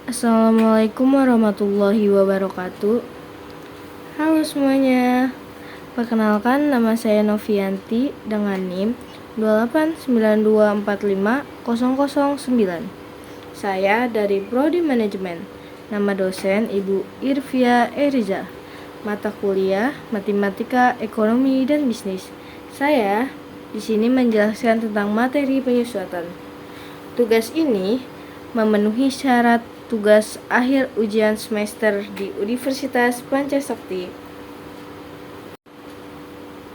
Assalamualaikum warahmatullahi wabarakatuh. Halo semuanya. Perkenalkan, nama saya Novianti dengan NIM 289245009. Saya dari Prodi Manajemen. Nama dosen Ibu Irvia Eriza. Mata kuliah Matematika, Ekonomi, dan Bisnis. Saya di sini menjelaskan tentang materi penyusutan. Tugas ini memenuhi syarat tugas akhir ujian semester di Universitas Pancasakti.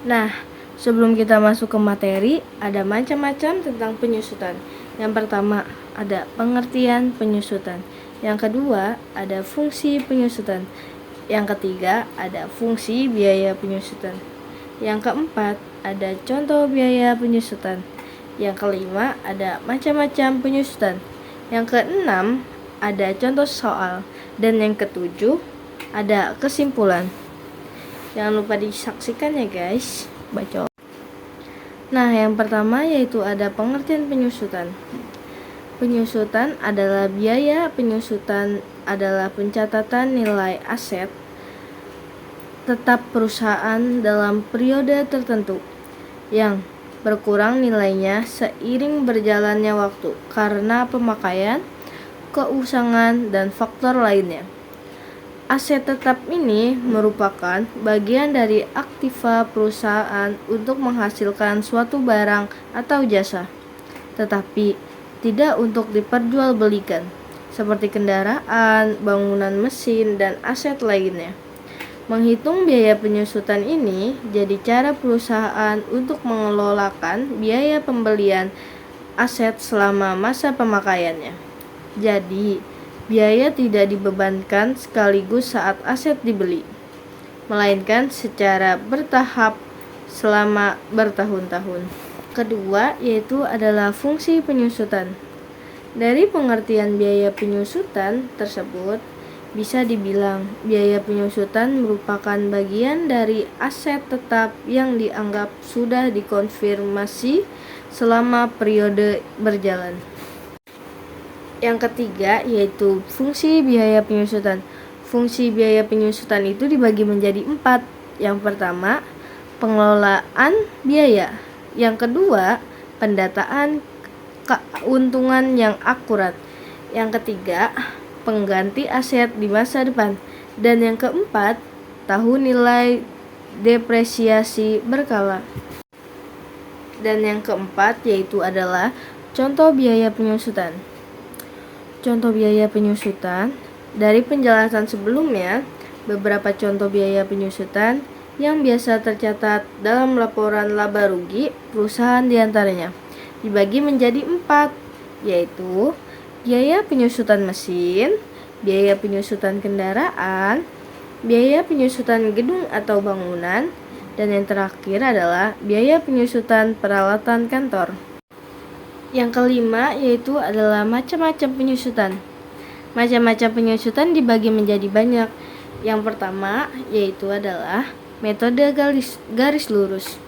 Nah, sebelum kita masuk ke materi, ada macam-macam tentang penyusutan. Yang pertama, ada pengertian penyusutan. Yang kedua, ada fungsi penyusutan. Yang ketiga, ada fungsi biaya penyusutan. Yang keempat, ada contoh biaya penyusutan. Yang kelima, ada macam-macam penyusutan. Yang keenam, ada contoh soal. Dan yang ketujuh, ada kesimpulan. Jangan lupa disaksikan ya guys. Baca. Nah, yang pertama yaitu ada pengertian penyusutan. Penyusutan adalah biaya penyusutan adalah pencatatan nilai aset tetap perusahaan dalam periode tertentu yang berkurang nilainya seiring berjalannya waktu karena pemakaian, keusangan, dan faktor lainnya. Aset tetap ini merupakan bagian dari aktiva perusahaan untuk menghasilkan suatu barang atau jasa, tetapi tidak untuk diperjualbelikan, seperti kendaraan, bangunan mesin, dan aset lainnya. Menghitung biaya penyusutan ini jadi cara perusahaan untuk mengelolakan biaya pembelian aset selama masa pemakaiannya. Jadi, biaya tidak dibebankan sekaligus saat aset dibeli, melainkan secara bertahap selama bertahun-tahun. Kedua, yaitu adalah fungsi penyusutan. Dari pengertian biaya penyusutan tersebut, bisa dibilang biaya penyusutan merupakan bagian dari aset tetap yang dianggap sudah dikonfirmasi selama periode berjalan. Yang ketiga yaitu fungsi biaya penyusutan. Fungsi biaya penyusutan itu dibagi menjadi 4. Yang pertama, pengelolaan biaya. Yang kedua, pendataan keuntungan yang akurat. Yang ketiga, pengganti aset di masa depan. Dan yang keempat, tahu nilai depresiasi berkala. Dan yang keempat yaitu adalah contoh biaya penyusutan. Contoh biaya penyusutan. Dari penjelasan sebelumnya, beberapa contoh biaya penyusutan yang biasa tercatat dalam laporan laba rugi perusahaan diantaranya dibagi menjadi 4, yaitu biaya penyusutan mesin, biaya penyusutan kendaraan, biaya penyusutan gedung atau bangunan, dan yang terakhir adalah biaya penyusutan peralatan kantor. Yang kelima yaitu adalah macam-macam penyusutan. Macam-macam penyusutan dibagi menjadi banyak. Yang pertama yaitu adalah metode garis lurus.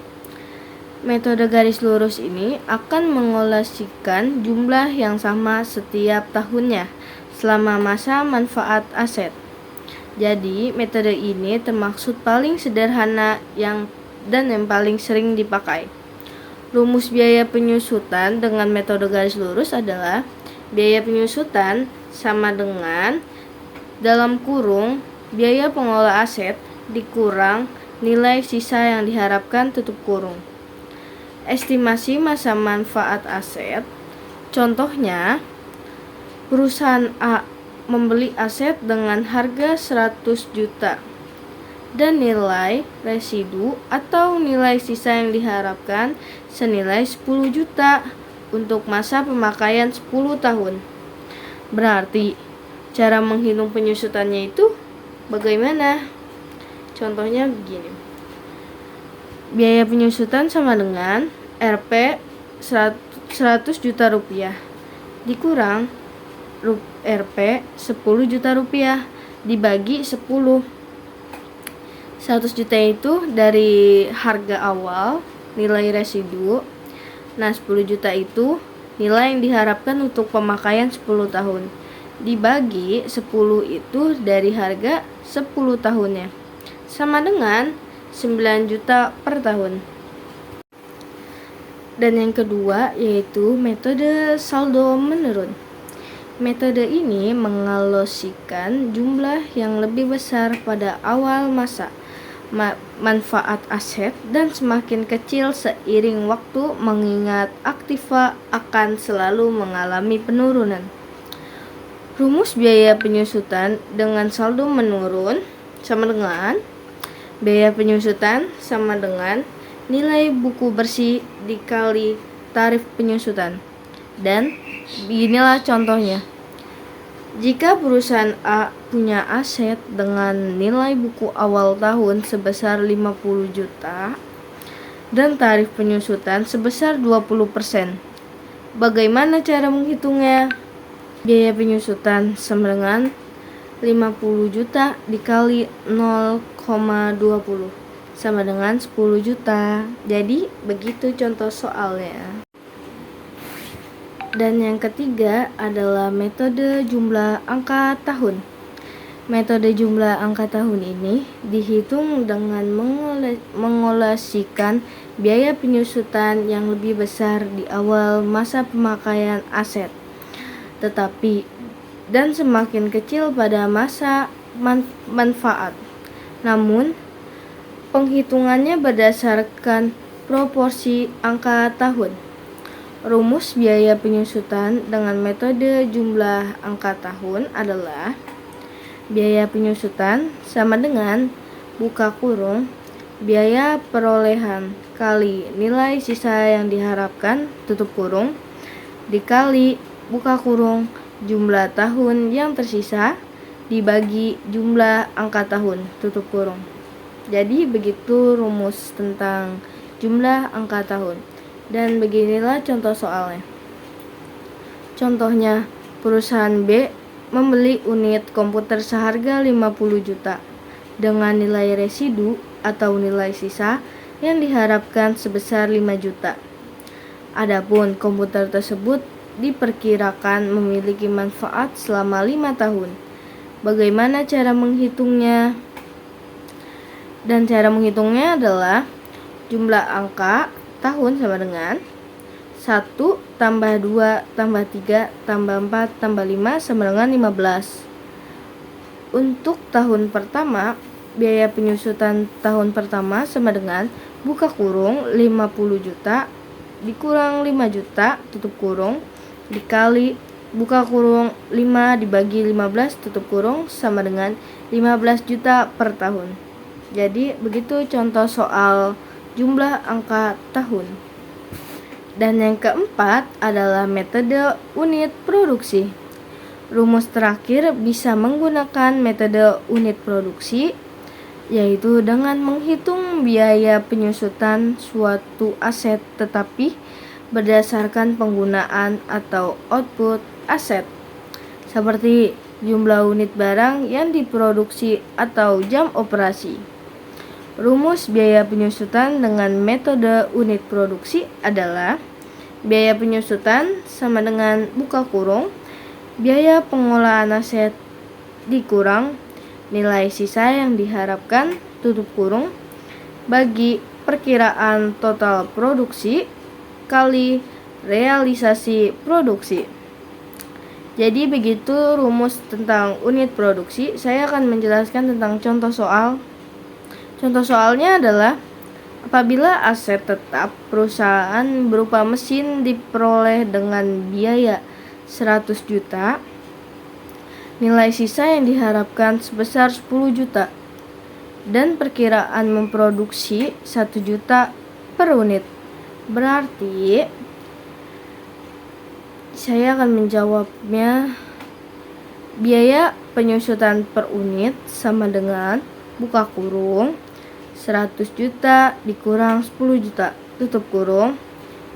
Metode garis lurus ini akan mengolasikan jumlah yang sama setiap tahunnya selama masa manfaat aset. Jadi, metode ini termaksud paling sederhana dan yang paling sering dipakai. Rumus biaya penyusutan dengan metode garis lurus adalah biaya penyusutan sama dengan dalam kurung biaya pengelola aset dikurang nilai sisa yang diharapkan tutup kurung. Estimasi masa manfaat aset. Contohnya, perusahaan A membeli aset dengan harga 100 juta dan nilai residu atau nilai sisa yang diharapkan senilai 10 juta untuk masa pemakaian 10 tahun. Berarti, cara menghitung penyusutannya itu bagaimana? Contohnya begini. Biaya penyusutan sama dengan Rp 100 juta rupiah dikurang Rp 10 juta rupiah dibagi 10. 100 juta itu dari harga awal, nilai residu. Nah, 10 juta itu nilai yang diharapkan untuk pemakaian 10 tahun. dibagi 10 itu dari harga 10 tahunnya, sama dengan 9 juta per tahun. Dan yang kedua yaitu metode saldo menurun. Metode ini mengalokasikan jumlah yang lebih besar pada awal masa manfaat aset dan semakin kecil seiring waktu, mengingat aktiva akan selalu mengalami penurunan. Rumus biaya penyusutan dengan saldo menurun sama dengan biaya penyusutan sama dengan nilai buku bersih dikali tarif penyusutan. Dan beginilah contohnya. Jika perusahaan A punya aset dengan nilai buku awal tahun sebesar 50 juta dan tarif penyusutan sebesar 20%. Bagaimana cara menghitungnya? Biaya penyusutan sama dengan 50 juta dikali 0,20 sama dengan 10 juta. Jadi begitu contoh soalnya. Dan yang ketiga adalah metode jumlah angka tahun. Metode jumlah angka tahun ini dihitung dengan mengolasikan biaya penyusutan yang lebih besar di awal masa pemakaian aset, tetapi dan semakin kecil pada masa manfaat. Namun, penghitungannya berdasarkan proporsi angka tahun. Rumus biaya penyusutan dengan metode jumlah angka tahun adalah biaya penyusutan sama dengan buka kurung biaya perolehan kali nilai sisa yang diharapkan tutup kurung dikali buka kurung jumlah tahun yang tersisa dibagi jumlah angka tahun tutup kurung. Jadi begitu rumus tentang jumlah angka tahun. Dan beginilah contoh soalnya. Contohnya, perusahaan B membeli unit komputer seharga 50 juta dengan nilai residu atau nilai sisa yang diharapkan sebesar 5 juta. Adapun komputer tersebut diperkirakan memiliki manfaat selama 5 tahun. Bagaimana cara menghitungnya? Dan cara menghitungnya adalah jumlah angka tahun sama dengan 1 tambah 2 tambah 3 tambah 4 tambah 5 sama dengan 15. Untuk tahun pertama, biaya penyusutan tahun pertama sama dengan buka kurung 50 juta dikurang 5 juta tutup kurung dikali buka kurung 5 dibagi 15 tutup kurung sama dengan 15 juta per tahun. Jadi begitu contoh soal jumlah angka tahun. Dan yang keempat adalah metode unit produksi. Rumus terakhir bisa menggunakan metode unit produksi, yaitu dengan menghitung biaya penyusutan suatu aset tetapi berdasarkan penggunaan atau output aset, seperti jumlah unit barang yang diproduksi atau jam operasi. Rumus biaya penyusutan dengan metode unit produksi adalah biaya penyusutan sama dengan buka kurung biaya pengolahan aset dikurang nilai sisa yang diharapkan tutup kurung bagi perkiraan total produksi kali realisasi produksi. Jadi begitu rumus tentang unit produksi. Saya akan menjelaskan tentang contoh soal. Contoh soalnya adalah apabila aset tetap perusahaan berupa mesin diperoleh dengan biaya 100 juta, nilai sisa yang diharapkan sebesar 10 juta, dan perkiraan memproduksi 1 juta per unit. Berarti saya akan menjawabnya biaya penyusutan per unit sama dengan buka kurung 100 juta dikurang 10 juta tutup kurung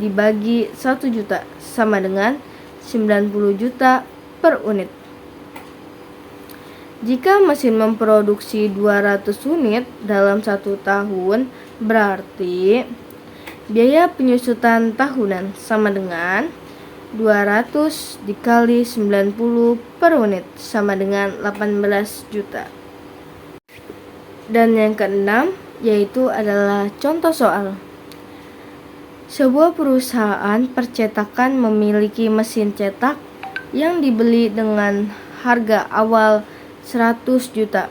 dibagi 1 juta sama dengan 90 juta per unit. Jika mesin memproduksi 200 unit dalam 1 tahun, berarti biaya penyusutan tahunan sama dengan 200 dikali 90 per unit sama dengan 18 juta. Dan yang keenam yaitu adalah contoh soal. Sebuah perusahaan percetakan memiliki mesin cetak yang dibeli dengan harga awal 100 juta.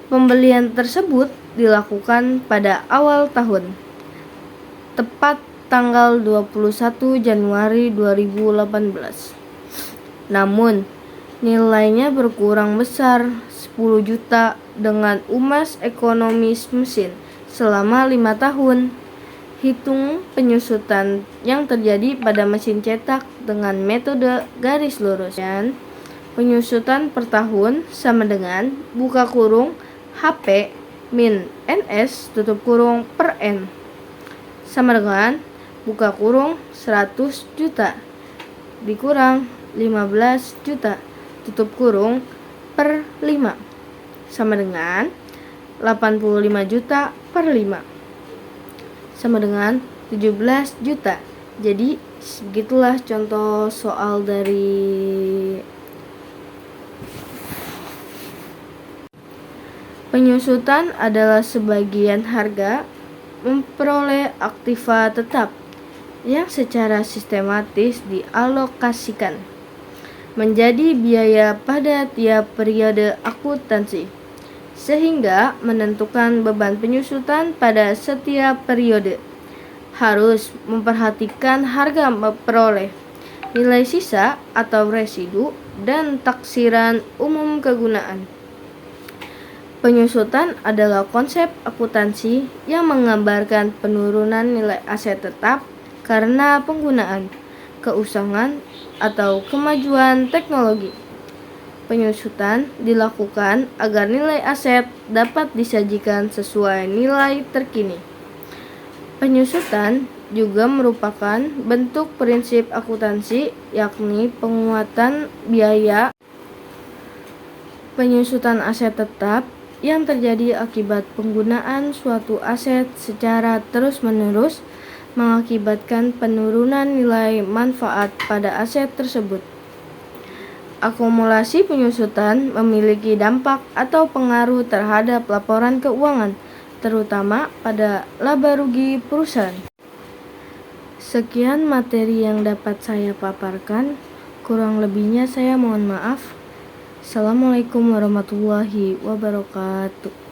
Pembelian tersebut dilakukan pada awal tahun, tepat tanggal 21 Januari 2018. Namun, nilainya berkurang besar 10 juta dengan umas ekonomis mesin selama 5 tahun. Hitung penyusutan yang terjadi pada mesin cetak dengan metode garis lurus. Dan penyusutan per tahun sama dengan buka kurung HP min NS tutup kurung per N sama dengan buka kurung 100 juta dikurang 15 juta tutup kurung per 5 sama dengan 85 juta per 5 sama dengan 17 juta. Jadi begitulah contoh soal dari penyusutan adalah sebagian harga memperoleh aktiva tetap yang secara sistematis dialokasikan menjadi biaya pada tiap periode akuntansi, sehingga menentukan beban penyusutan pada setiap periode. Harus memperhatikan harga memperoleh, nilai sisa atau residu, dan taksiran umum kegunaan. Penyusutan adalah konsep akuntansi yang menggambarkan penurunan nilai aset tetap karena penggunaan, keusangan, atau kemajuan teknologi. Penyusutan dilakukan agar nilai aset dapat disajikan sesuai nilai terkini. Penyusutan juga merupakan bentuk prinsip akuntansi, yakni penguatan biaya penyusutan aset tetap yang terjadi akibat penggunaan suatu aset secara terus-menerus mengakibatkan penurunan nilai manfaat pada aset tersebut. Akumulasi penyusutan memiliki dampak atau pengaruh terhadap laporan keuangan, terutama pada laba rugi perusahaan. Sekian materi yang dapat saya paparkan, kurang lebihnya saya mohon maaf. Assalamualaikum warahmatullahi wabarakatuh.